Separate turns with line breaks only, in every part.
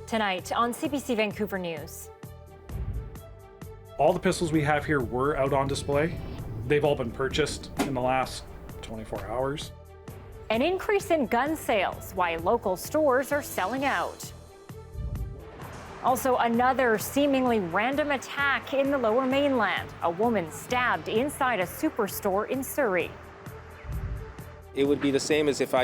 Tonight on CBC Vancouver News.
All the pistols we have here were out on display. They've all been purchased in the last 24 hours.
An increase in gun sales, why local stores are selling out. Also, another seemingly random attack in the Lower Mainland. A woman stabbed inside a superstore in Surrey.
It would be the same as if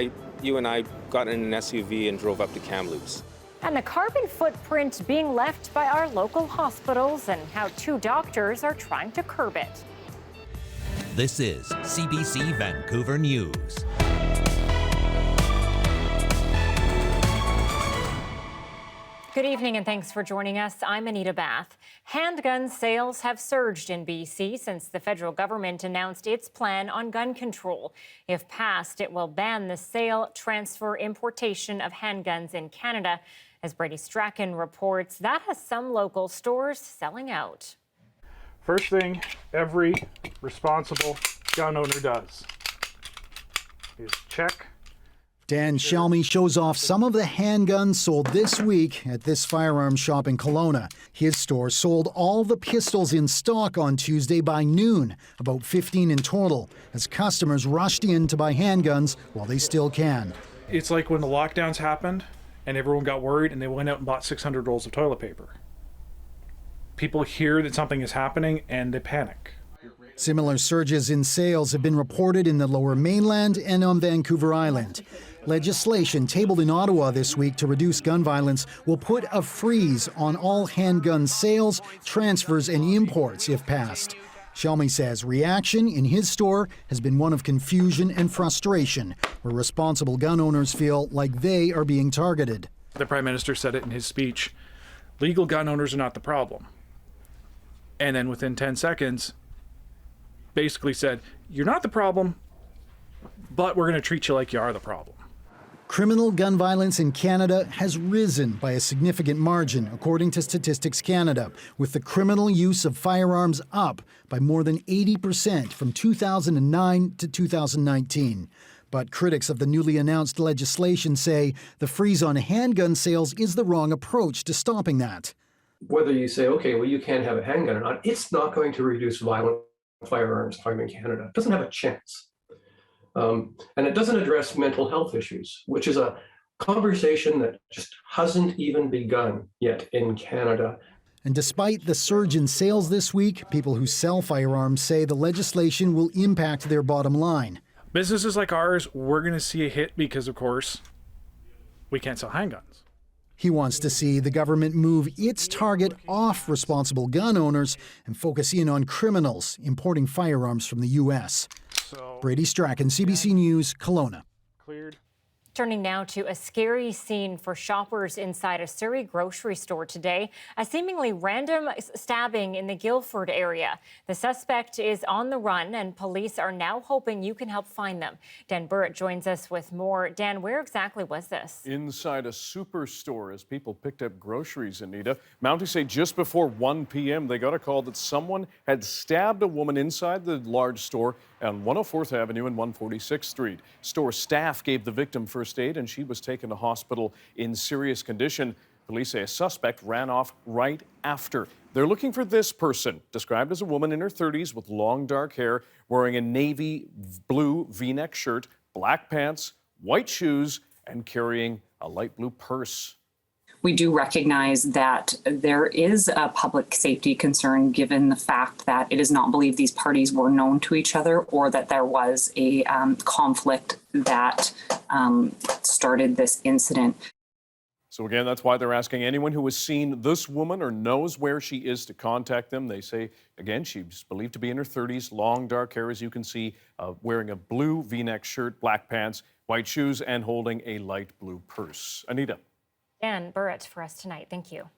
you and I got in an SUV and drove up to Kamloops.
And the carbon footprint being left by our local hospitals and how two doctors are trying to curb it.
This is CBC Vancouver News.
Good evening and thanks for joining us. I'm Anita Bathe. Handgun sales have surged in BC since the federal government announced its plan on gun control. If passed, it will ban the sale, transfer, importation of handguns in Canada. As Brady Strachan reports, that has some local stores selling out.
First thing every responsible gun owner does is check.
Dan Shelmy shows off some of the handguns sold this week at this firearms shop in Kelowna. His store sold all the pistols in stock on Tuesday by noon, about 15 in total, as customers rushed in to buy handguns while they still can.
It's like when the lockdowns happened and everyone got worried and they went out and bought 600 rolls of toilet paper. People hear that something is happening and they panic.
Similar surges in sales have been reported in the Lower Mainland and on Vancouver Island. Legislation tabled in Ottawa this week to reduce gun violence will put a freeze on all handgun sales, transfers, and imports if passed. Shelmy says reaction in his store has been one of confusion and frustration, where responsible gun owners feel like they are being targeted.
The Prime Minister said it in his speech, legal gun owners are not the problem. And then within 10 seconds, basically said, you're not the problem, but we're going to treat you like you are the problem.
Criminal gun violence in Canada has risen by a significant margin, according to Statistics Canada, with the criminal use of firearms up by more than 80% from 2009 to 2019. But critics of the newly announced legislation say the freeze on handgun sales is the wrong approach to stopping that.
Whether you say, okay, well, you can't have a handgun or not, it's not going to reduce violent firearms crime in Canada. It doesn't have a chance. And it doesn't address mental health issues, which is a conversation that just hasn't even begun yet in Canada.
And despite the surge in sales this week, people who sell firearms say the legislation will impact their bottom line.
Businesses like ours, we're going to see a hit because, of course, we can't sell handguns.
He wants to see the government move its target off responsible gun owners and focus in on criminals importing firearms from the U.S. Brady Strachan, CBC News, Kelowna.
Cleared.
Turning now to a scary scene for shoppers inside a Surrey grocery store today. A seemingly random stabbing in the Guildford area. The suspect is on the run and police are now hoping you can help find them. Dan Burrett joins us with more. Dan, where exactly was this?
Inside a superstore as people picked up groceries, Anita. Mounties say just before 1 p.m. they got a call that someone had stabbed a woman inside the large store on 104th Avenue and 146th Street. Store staff gave the victim first aid and she was taken to hospital in serious condition. Police say a suspect ran off right after. They're looking for this person, described as a woman in her 30s with long dark hair, wearing a navy blue V-neck shirt, black pants, white shoes, and carrying a light blue purse.
We do recognize that there is a public safety concern given the fact that it is not believed these parties were known to each other or that there was a conflict that started this incident.
So again, that's why they're asking anyone who has seen this woman or knows where she is to contact them. They say, again, she's believed to be in her 30s, long dark hair, as you can see, wearing a blue V-neck shirt, black pants, white shoes, and holding a light blue purse. Anita.
Dan Burrett for us tonight. Thank you.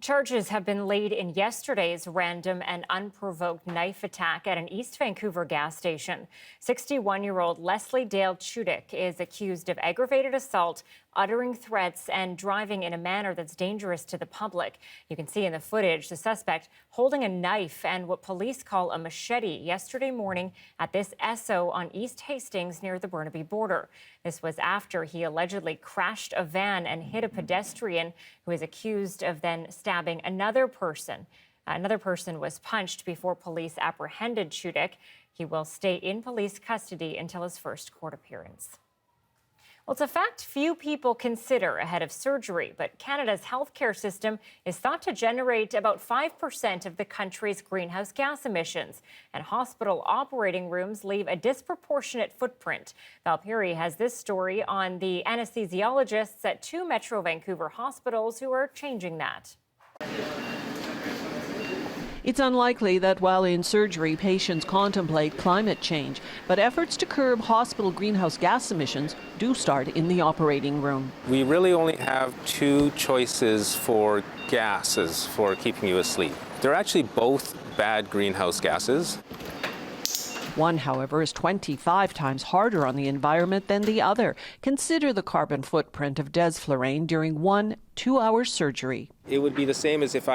Charges have been laid in yesterday's random and unprovoked knife attack at an East Vancouver gas station. 61-year-old Leslie Dale Chudik is accused of aggravated assault, uttering threats, and driving in a manner that's dangerous to the public. You can see in the footage the suspect holding a knife and what police call a machete yesterday morning at this Esso on East Hastings near the Burnaby border. This was after he allegedly crashed a van and hit a pedestrian who is accused of then stabbing another person. Another person was punched before police apprehended Chudik. He will stay in police custody until his first court appearance. Well, it's a fact few people consider ahead of surgery, but Canada's healthcare system is thought to generate about 5% of the country's greenhouse gas emissions, and hospital operating rooms leave a disproportionate footprint. Val Puri has this story on the anesthesiologists at 2 Metro Vancouver hospitals who are changing that.
It's unlikely that while in surgery, patients contemplate climate change, but efforts to curb hospital greenhouse gas emissions do start in the operating room.
We really only have 2 choices for gases for keeping you asleep. They're actually both bad greenhouse gases.
One, however, is 25 times harder on the environment than the other. Consider the carbon footprint of desflurane during 1 2-hour surgery.
It would be the same as if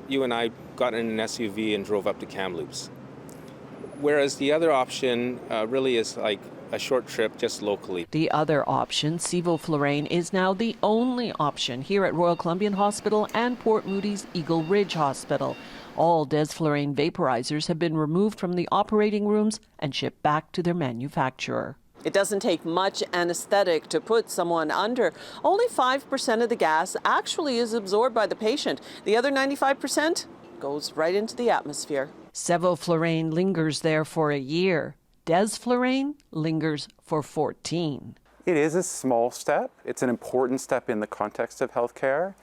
you and I got in an SUV and drove up to Kamloops. Whereas the other option really is like a short trip just locally.
The other option, sevoflurane, is now the only option here at Royal Columbian Hospital and Port Moody's Eagle Ridge Hospital. All desflurane vaporizers have been removed from the operating rooms and shipped back to their manufacturer.
It doesn't take much anesthetic to put someone under. Only 5% of the gas actually is absorbed by the patient. The other 95% goes right into the atmosphere.
Sevoflurane lingers there for a year. Desflurane lingers for 14.
It is a small step. It's an important step in the context of healthcare,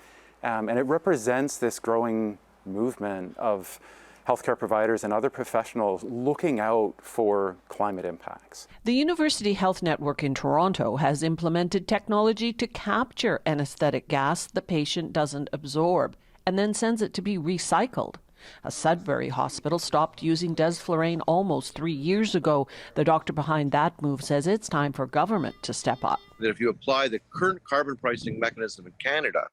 and it represents this growing movement of healthcare providers and other professionals looking out for climate impacts.
The University Health Network in Toronto has implemented technology to capture anesthetic gas the patient doesn't absorb and then sends it to be recycled. A Sudbury hospital stopped using desflurane almost 3 years ago. The doctor behind that move says it's time for government to step up.
That if you apply the current carbon pricing mechanism in Canada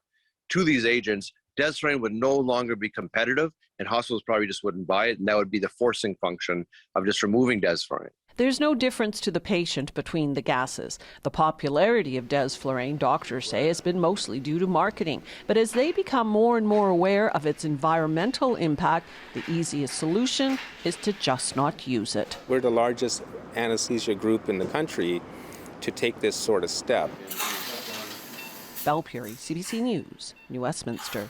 to these agents, desflurane would no longer be competitive and hospitals probably just wouldn't buy it, and that would be the forcing function of just removing desflurane.
There's no difference to the patient between the gases. The popularity of desflurane, doctors say, has been mostly due to marketing. But as they become more and more aware of its environmental impact, the easiest solution is to just not use it.
We're the largest anesthesia group in the country to take this sort of step.
Val Puri, CBC News, New Westminster.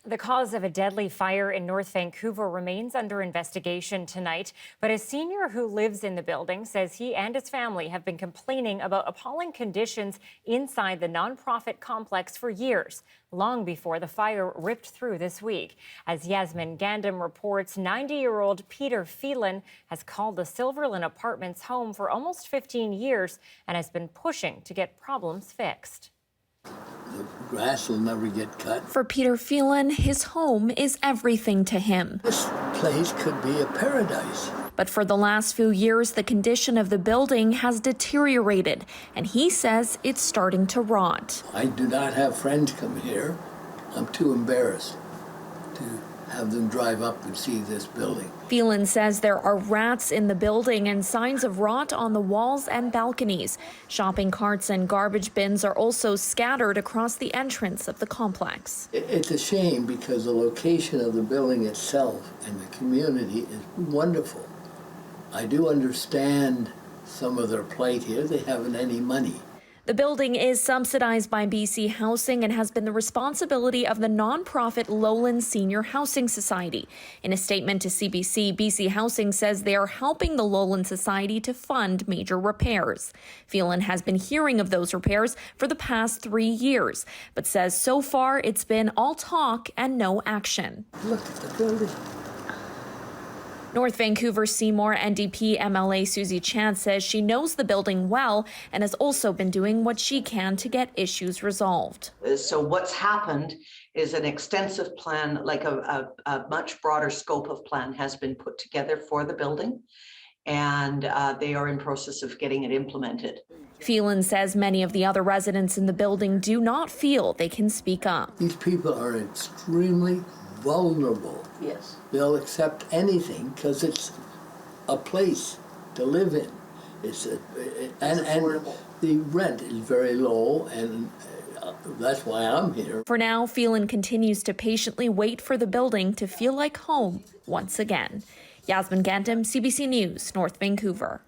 The cause of a deadly fire in North Vancouver remains under investigation tonight, but a senior who lives in the building says he and his family have been complaining about appalling conditions inside the nonprofit complex for years, long before the fire ripped through this week. As Yasmin Gandam reports, 90-year-old Peter Phelan has called the Silverland Apartments home for almost 15 years and has been pushing to get problems fixed.
The grass will never get cut.
For Peter Phelan, his home is everything to him.
This place could be a paradise.
But for the last few years, the condition of the building has deteriorated, and he says it's starting to rot.
I do not have friends come here. I'm too embarrassed to have them drive up and see this building.
Phelan says there are rats in the building and signs of rot on the walls and balconies. Shopping carts and garbage bins are also scattered across the entrance of the complex.
It's a shame because the location of the building itself and the community is wonderful. I do understand some of their plight here. They haven't any money.
The building is subsidized by BC Housing and has been the responsibility of the nonprofit Lowland Senior Housing Society. In a statement to CBC, BC Housing says they are helping the Lowland Society to fund major repairs. Phelan has been hearing of those repairs for the past 3 years, but says so far it's been all talk and no action.
Look at the building.
North Vancouver Seymour NDP MLA Susie Chan says she knows the building well and has also been doing what she can to get issues resolved.
So what's happened is an extensive plan, like a much broader scope of plan has been put together for the building, and they are in process of getting it implemented.
Phelan says many of the other residents in the building do not feel they can speak up.
These people are extremely vulnerable.
Yes.
They'll accept anything because it's a place to live in. And the rent is very low, and that's why I'm here.
For now, Phelan continues to patiently wait for the building to feel like home once again. Yasmin Gantam, CBC News, North Vancouver.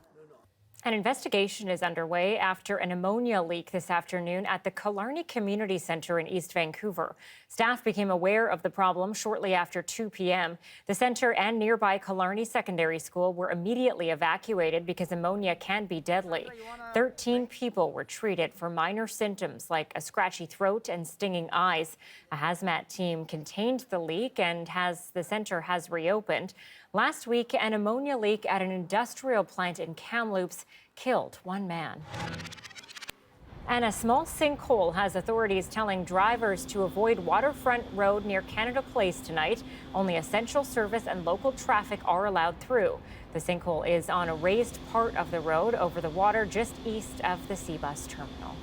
An investigation is underway after an ammonia leak this afternoon at the Killarney Community Centre in East Vancouver. Staff became aware of the problem shortly after 2 p.m. The centre and nearby Killarney Secondary School were immediately evacuated because ammonia can be deadly. 13 people were treated for minor symptoms like a scratchy throat and stinging eyes. A hazmat team contained the leak and the centre has reopened. Last week, an ammonia leak at an industrial plant in Kamloops killed one man. And a small sinkhole has authorities telling drivers to avoid Waterfront Road near Canada Place tonight. Only essential service and local traffic are allowed through. The sinkhole is on a raised part of the road over the water just east of the C-Bus terminal.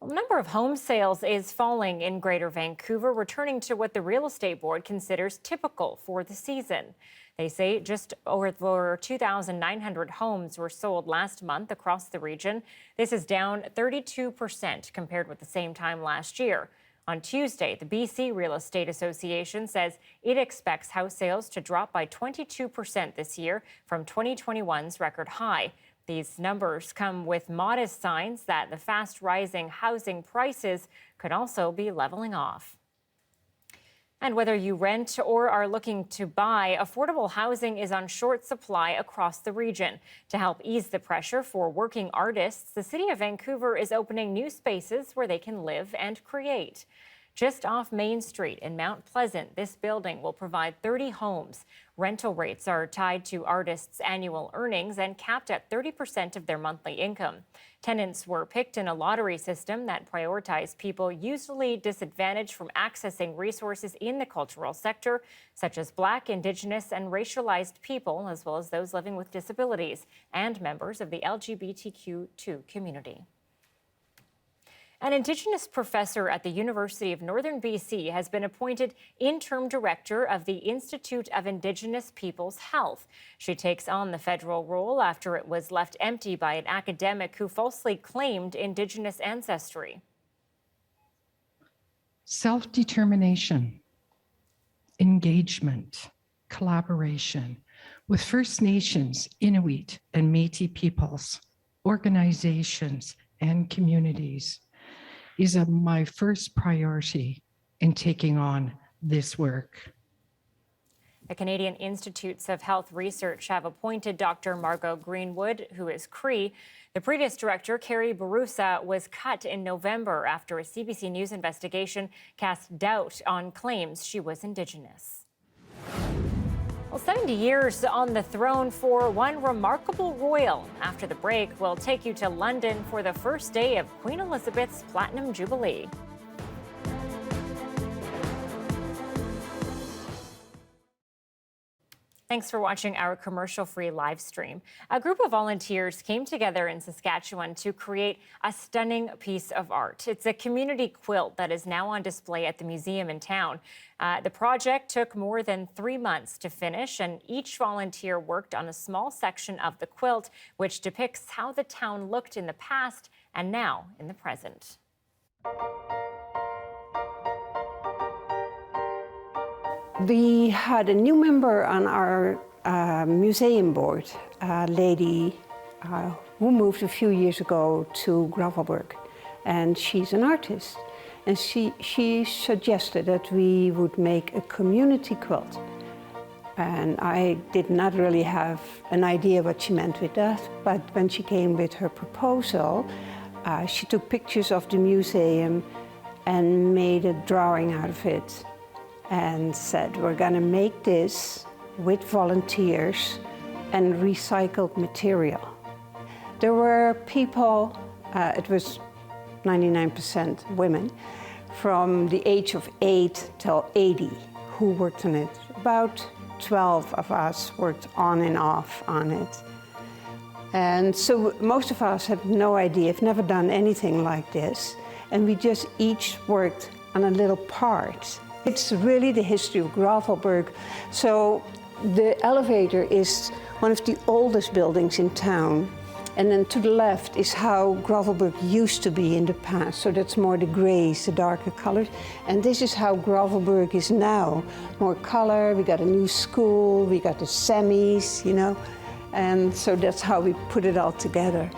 The number of home sales is falling in Greater Vancouver, returning to what the Real Estate Board considers typical for the season. They say just over 2,900 homes were sold last month across the region. This is down 32% compared with the same time last year. On Tuesday, the BC Real Estate Association says it expects house sales to drop by 22% this year from 2021's record high. These numbers come with modest signs that the fast rising housing prices could also be leveling off. And whether you rent or are looking to buy, affordable housing is on short supply across the region. To help ease the pressure for working artists, the City of Vancouver is opening new spaces where they can live and create. Just off Main Street in Mount Pleasant, this building will provide 30 homes. Rental rates are tied to artists' annual earnings and capped at 30% of their monthly income. Tenants were picked in a lottery system that prioritized people usually disadvantaged from accessing resources in the cultural sector, such as Black, Indigenous, and racialized people, as well as those living with disabilities and members of the LGBTQ2 community. An Indigenous professor at the University of Northern BC has been appointed interim director of the Institute of Indigenous Peoples' Health. She takes on the federal role after it was left empty by an academic who falsely claimed Indigenous ancestry.
Self-determination, engagement, collaboration with First Nations, Inuit, and Métis peoples, organizations, and communities is my first priority in taking on this work.
The Canadian Institutes of Health Research have appointed Dr. Margot Greenwood, who is Cree. The previous director, Carrie Barusa, was cut in November after a CBC News investigation cast doubt on claims she was Indigenous. Well, 70 years on the throne for one remarkable royal. After the break, we'll take you to London for the first day of Queen Elizabeth's Platinum Jubilee. Thanks for watching our commercial-free live stream. A group of volunteers came together in Saskatchewan to create a stunning piece of art. It's a community quilt that is now on display at the museum in town. The project took more than 3 months to finish, and each volunteer worked on a small section of the quilt, which depicts how the town looked in the past and now in the present.
We had a new member on our museum board, a lady who moved a few years ago to Gravelburg, and she's an artist. And she suggested that we would make a community quilt. And I did not really have an idea what she meant with that, but when she came with her proposal, she took pictures of the museum and made a drawing out of it and said, we're gonna make this with volunteers and recycled material. There were people, it was 99% women, from the age of 8 till 80 who worked on it. About 12 of us worked on and off on it. And so most of us have no idea, have never done anything like this. And we just each worked on a little part. It's really the history of Gravelburg. So the elevator is one of the oldest buildings in town. And then to the left is how Gravelburg used to be in the past. So that's more the grays, the darker colors. And this is how Gravelburg is now. More color, we got a new school, we got the semis, you know. And so that's how we put it all together.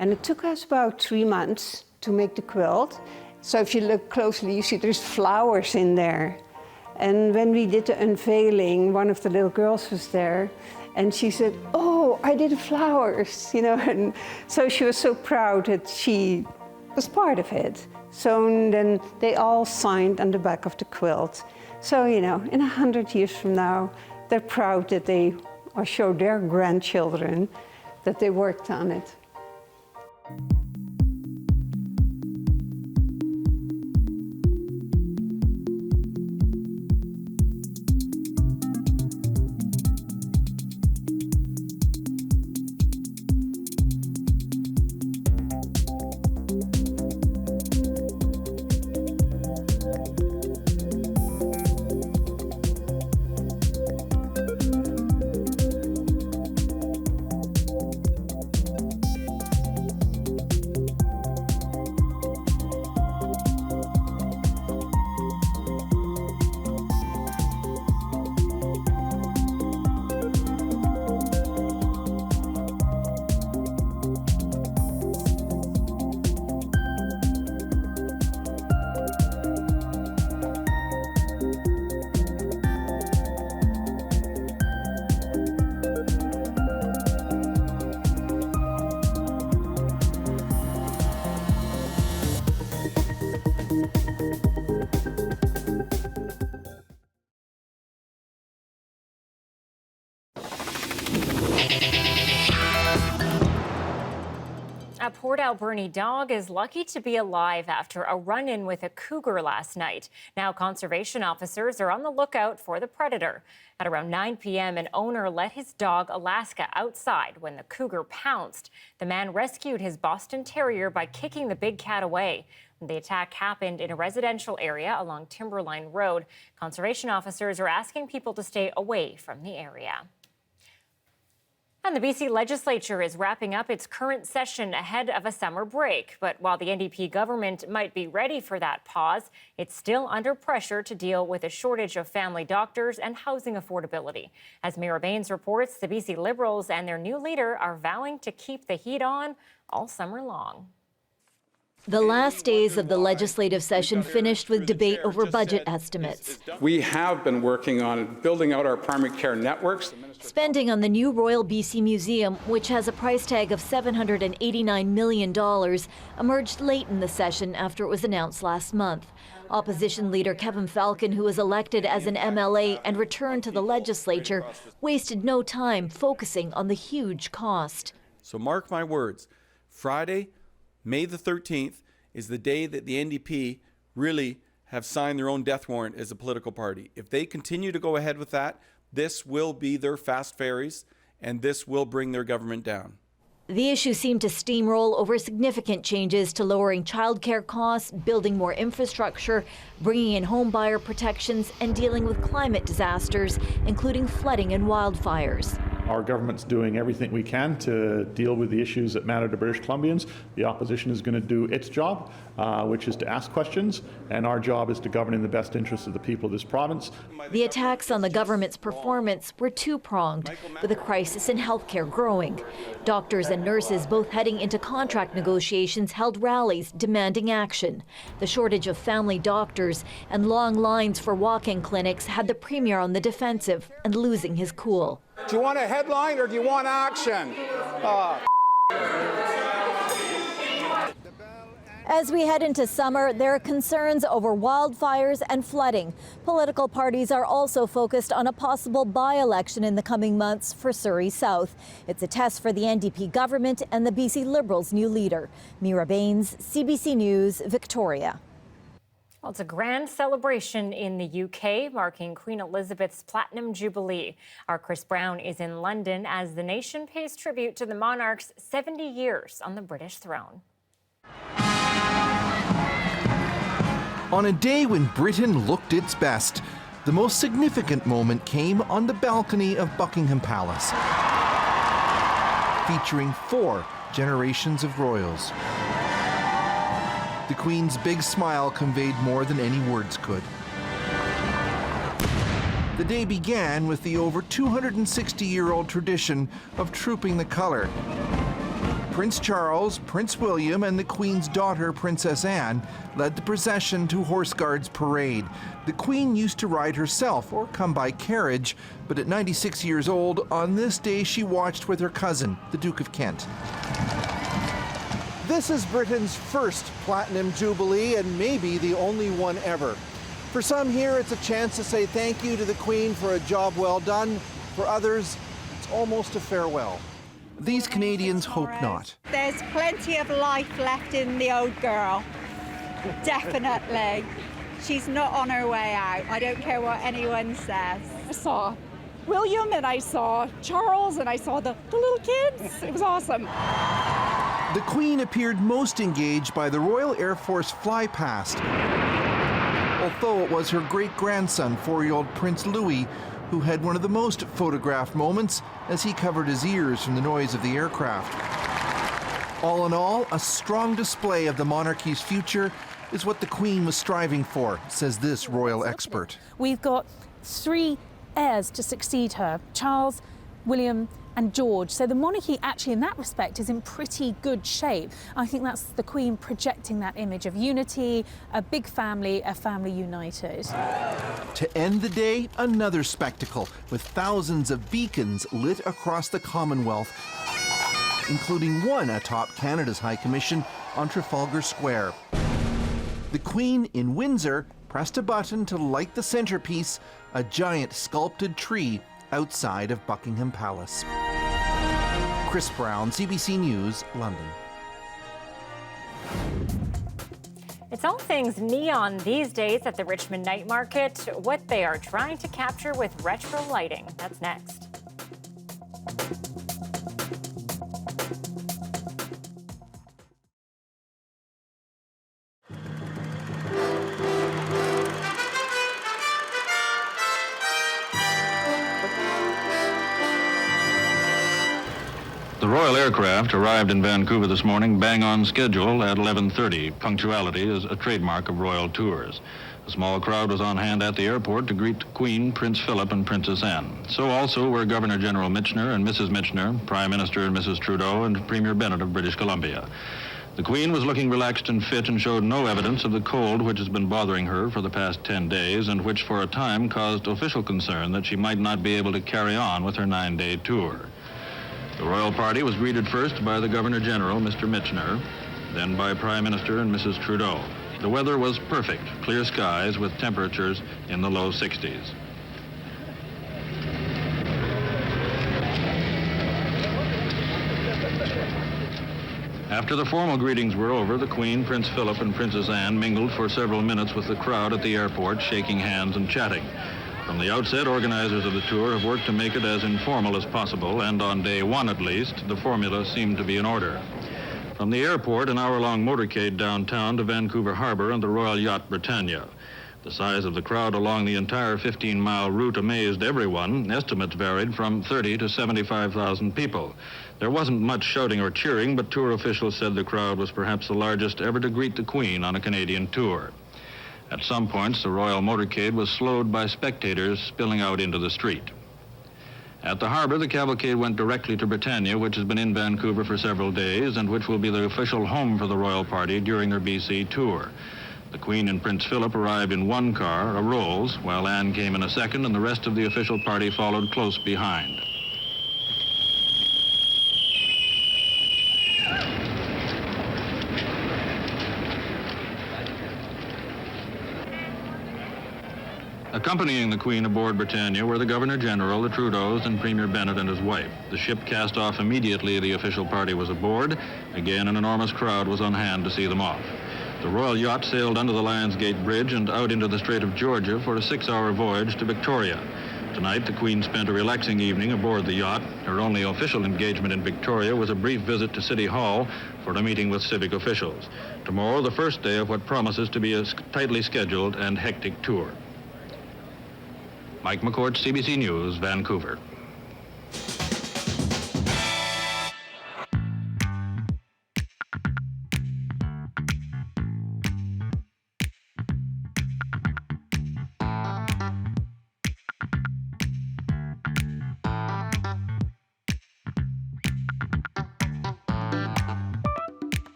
And it took us about 3 months to make the quilt. So if you look closely, you see there's flowers in there. And when we did the unveiling, one of the little girls was there. And she said, "Oh, I did the flowers," you know, and so she was so proud that she was part of it. So then they all signed on the back of the quilt. So, you know, in 100 years from now, they're proud that they, or show their grandchildren that they worked on it.
A Port Alberni dog is lucky to be alive after a run-in with a cougar last night. Now conservation officers are on the lookout for the predator. At around 9 p.m., an owner let his dog Alaska outside when the cougar pounced. The man rescued his Boston Terrier by kicking the big cat away. The attack happened in a residential area along Timberline Road. Conservation officers are asking people to stay away from the area. And the BC legislature is wrapping up its current session ahead of a summer break. But while the NDP government might be ready for that pause, it's still under pressure to deal with a shortage of family doctors and housing affordability. As Mira Baines reports, the BC Liberals and their new leader are vowing to keep the heat on all summer long.
The last days of the legislative session finished with debate over budget estimates.
We have been working on building out our primary care networks.
Spending on the new Royal BC Museum, which has a price tag of $789 million, emerged late in the session after it was announced last month. Opposition leader Kevin Falcon, who was elected as an MLA and returned to the legislature, wasted no time focusing on the huge cost.
So mark my words, Friday, May the 13th is the day that the NDP really have signed their own death warrant as a political party. If they continue to go ahead with that, this will be their fast ferries, and this will bring their government down.
The issue seemed to steamroll over significant changes to lowering childcare costs, building more infrastructure, bringing in home buyer protections, and dealing with climate disasters, including flooding and wildfires.
Our government's doing everything we can to deal with the issues that matter to British Columbians. The opposition is going to do its job, which is to ask questions, and our job is to govern in the best interests of the people of this province.
The attacks on the government's performance were two-pronged, with a crisis in healthcare growing. Doctors and nurses, both heading into contract negotiations, held rallies demanding action. The shortage of family doctors and long lines for walk-in clinics had the Premier on the defensive and losing his cool.
Do you want a headline or do you want action?
As we head into summer, there are concerns over wildfires and flooding. Political parties are also focused on a possible by-election in the coming months for Surrey South. It's a test for the NDP government and the BC Liberals' new leader. Mira Baines, CBC News, Victoria.
Well, it's a grand celebration in the UK, marking Queen Elizabeth's Platinum Jubilee. Our Chris Brown is in London as the nation pays tribute to the monarch's 70 years on the British throne.
On a day when Britain looked its best, the most significant moment came on the balcony of Buckingham Palace, featuring 4 generations of royals. The Queen's big smile conveyed more than any words could. The day began with the over 260-year-old tradition of trooping the colour. Prince Charles, Prince William, and the Queen's daughter, Princess Anne, led the procession to Horse Guards Parade. The Queen used to ride herself or come by carriage, but at 96 years old, on this day she watched with her cousin, the Duke of Kent.
This is Britain's first Platinum Jubilee and maybe the only one ever. For some here, it's a chance to say thank you to the Queen for a job well done. For others, it's almost a farewell.
These Canadians hope not.
There's plenty of life left in the old girl. Definitely. She's not on her way out. I don't care what anyone says.
I saw William and I saw Charles and I saw the little kids. It was awesome.
The Queen appeared most engaged by the Royal Air Force flypast, although it was her great-grandson, 4-year-old Prince Louis, who had one of the most photographed moments as he covered his ears from the noise of the aircraft. All in all, a strong display of the monarchy's future is what the Queen was striving for, says this royal expert.
We've got 3 heirs to succeed her, Charles, William, and George. So the monarchy actually in that respect is in pretty good shape. I think that's the Queen projecting that image of unity, a big family, a family united.
To end the day, another spectacle with thousands of beacons lit across the Commonwealth, including one atop Canada's High Commission on Trafalgar Square. The Queen in Windsor pressed a button to light the centerpiece, a giant sculpted tree outside of Buckingham Palace. Chris Brown, CBC News, London.
It's all things neon these days at the Richmond Night Market, what they are trying to capture with retro lighting. That's next.
The Royal aircraft arrived in Vancouver this morning bang on schedule at 11:30. Punctuality is a trademark of Royal tours. A small crowd was on hand at the airport to greet the Queen, Prince Philip, and Princess Anne. So also were Governor General Michener and Mrs. Michener, Prime Minister and Mrs. Trudeau, and Premier Bennett of British Columbia. The Queen was looking relaxed and fit and showed no evidence of the cold which has been bothering her for the past 10 days and which for a time caused official concern that she might not be able to carry on with her 9-day tour. The royal party was greeted first by the Governor General, Mr. Michener, then by Prime Minister and Mrs. Trudeau. The weather was perfect, clear skies with temperatures in the low 60s. After the formal greetings were over, the Queen, Prince Philip, and Princess Anne mingled for several minutes with the crowd at the airport, shaking hands and chatting. From the outset, organizers of the tour have worked to make it as informal as possible, and on day 1 at least, the formula seemed to be in order. From the airport, an hour-long motorcade downtown to Vancouver Harbor and the Royal Yacht Britannia. The size of the crowd along the entire 15-mile route amazed everyone. Estimates varied from 30 to 75,000 people. There wasn't much shouting or cheering, but tour officials said the crowd was perhaps the largest ever to greet the Queen on a Canadian tour. At some points, the royal motorcade was slowed by spectators spilling out into the street. At the harbor, the cavalcade went directly to Britannia, which has been in Vancouver for several days and which will be the official home for the royal party during their BC tour. The Queen and Prince Philip arrived in one car, a Rolls, while Anne came in a second, and the rest of the official party followed close behind. Accompanying the Queen aboard Britannia were the Governor-General, the Trudeaus, and Premier Bennett and his wife. The ship cast off immediately the official party was aboard. Again, an enormous crowd was on hand to see them off. The royal yacht sailed under the Lions Gate Bridge and out into the Strait of Georgia for a 6-hour voyage to Victoria. Tonight, the Queen spent a relaxing evening aboard the yacht. Her only official engagement in Victoria was a brief visit to City Hall for a meeting with civic officials. Tomorrow, the first day of what promises to be a tightly scheduled and hectic tour. Mike McCourt, CBC News, Vancouver.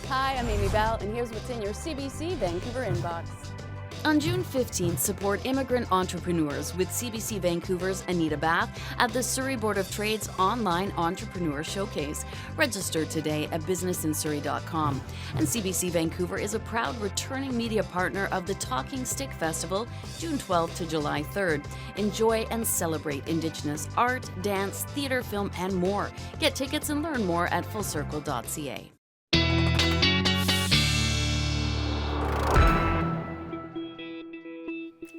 Hi, I'm Amy Bell, and here's what's in your CBC Vancouver inbox.
On June 15th, support immigrant entrepreneurs with CBC Vancouver's Anita Bathe at the Surrey Board of Trade's online entrepreneur showcase. Register today at businessinsurrey.com. And CBC Vancouver is a proud returning media partner of the Talking Stick Festival, June 12th to July 3rd. Enjoy and celebrate Indigenous art, dance, theater, film, and more. Get tickets and learn more at fullcircle.ca.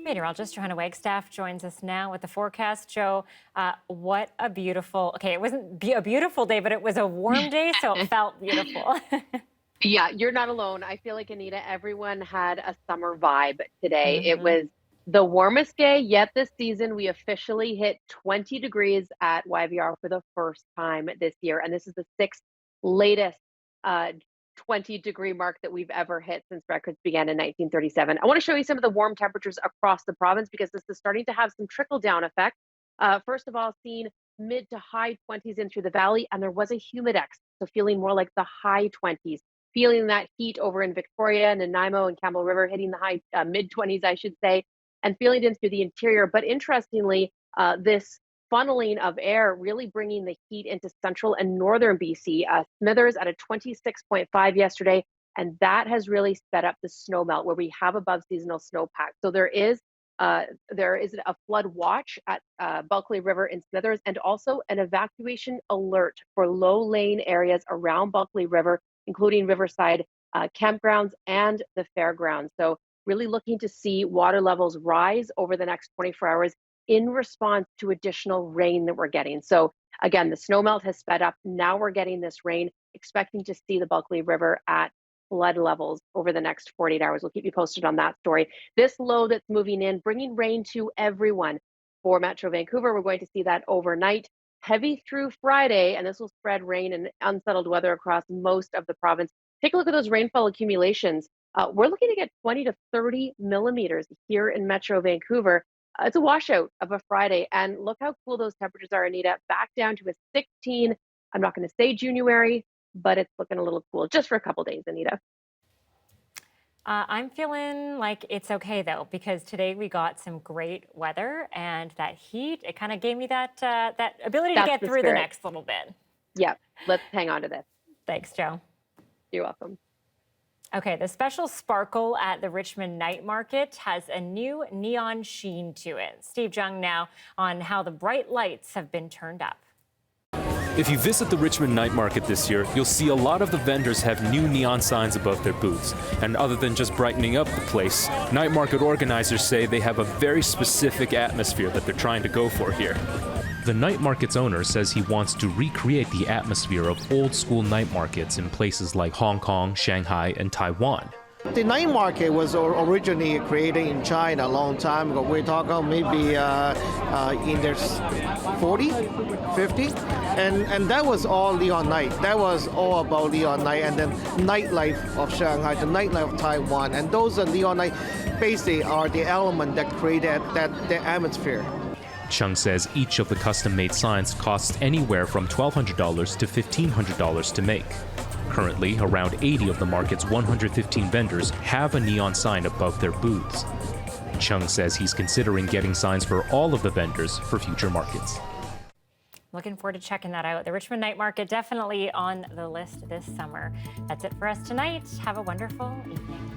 Meteorologist Johanna Wagstaffe joins us now with the forecast. Joe, what a beautiful, okay, it wasn't a beautiful day, but it was a warm day, so it felt beautiful.
Yeah, you're not alone. I feel like, Anita, everyone had a summer vibe today. It was the warmest day yet this season. We officially hit 20 degrees at YVR for the first time this year, and this is the sixth latest 20-degree mark that we've ever hit since records began in 1937. I want to show you some of the warm temperatures across the province because this is starting to have some trickle-down effect. First of all, seeing mid to high 20s in through the valley, and there was a humidex, so feeling more like the high 20s. Feeling that heat over in Victoria and Nanaimo and Campbell River, hitting the high mid-20s, I should say, and feeling it in through the interior. But interestingly, this funneling of air really bringing the heat into central and northern BC. Smithers at a 26.5 yesterday, and that has really sped up the snow melt where we have above seasonal snowpack. So there is a flood watch at Bulkley River in Smithers, and also an evacuation alert for low-lying areas around Bulkley River, including Riverside campgrounds and the fairgrounds. So really looking to see water levels rise over the next 24 hours in response to additional rain that we're getting. So again, the snowmelt has sped up. Now we're getting this rain, expecting to see the Bulkley River at flood levels over the next 48 hours. We'll keep you posted on that story. This low that's moving in, bringing rain to everyone. For Metro Vancouver, we're going to see that overnight, heavy through Friday, and this will spread rain and unsettled weather across most of the province. Take a look at those rainfall accumulations. We're looking to get 20 to 30 millimeters here in Metro Vancouver. It's a washout of a Friday, and look how cool those temperatures are, Anita. Back down to a 16. I'm not going to say January, but it's looking a little cool just for a couple days, Anita.
I'm feeling like it's okay, though, because today we got some great weather, and that heat, it kind of gave me that ability to get through the next little bit.
Yeah, let's hang on to this.
Thanks, Joe.
You're welcome.
Okay, the special sparkle at the Richmond Night Market has a new neon sheen to it. Steve Jung now on how the bright lights have been turned up.
If you visit the Richmond Night Market this year, you'll see a lot of the vendors have new neon signs above their booths. And other than just brightening up the place, night market organizers say they have a very specific atmosphere that they're trying to go for here. The night market's owner says he wants to recreate the atmosphere of old-school night markets in places like Hong Kong, Shanghai, and Taiwan.
The night market was originally created in China a long time ago. We're talking maybe in the 40, 50, and that was all Neon Night. That was all about Neon Night and then nightlife of Shanghai, the nightlife of Taiwan, and those are Neon Night basically are the element that created the atmosphere.
Chung says each of the custom-made signs costs anywhere from $1,200 to $1,500 to make. Currently, around 80 of the market's 115 vendors have a neon sign above their booths. Chung says he's considering getting signs for all of the vendors for future markets.
Looking forward to checking that out. The Richmond Night Market definitely on the list this summer. That's it for us tonight. Have a wonderful evening.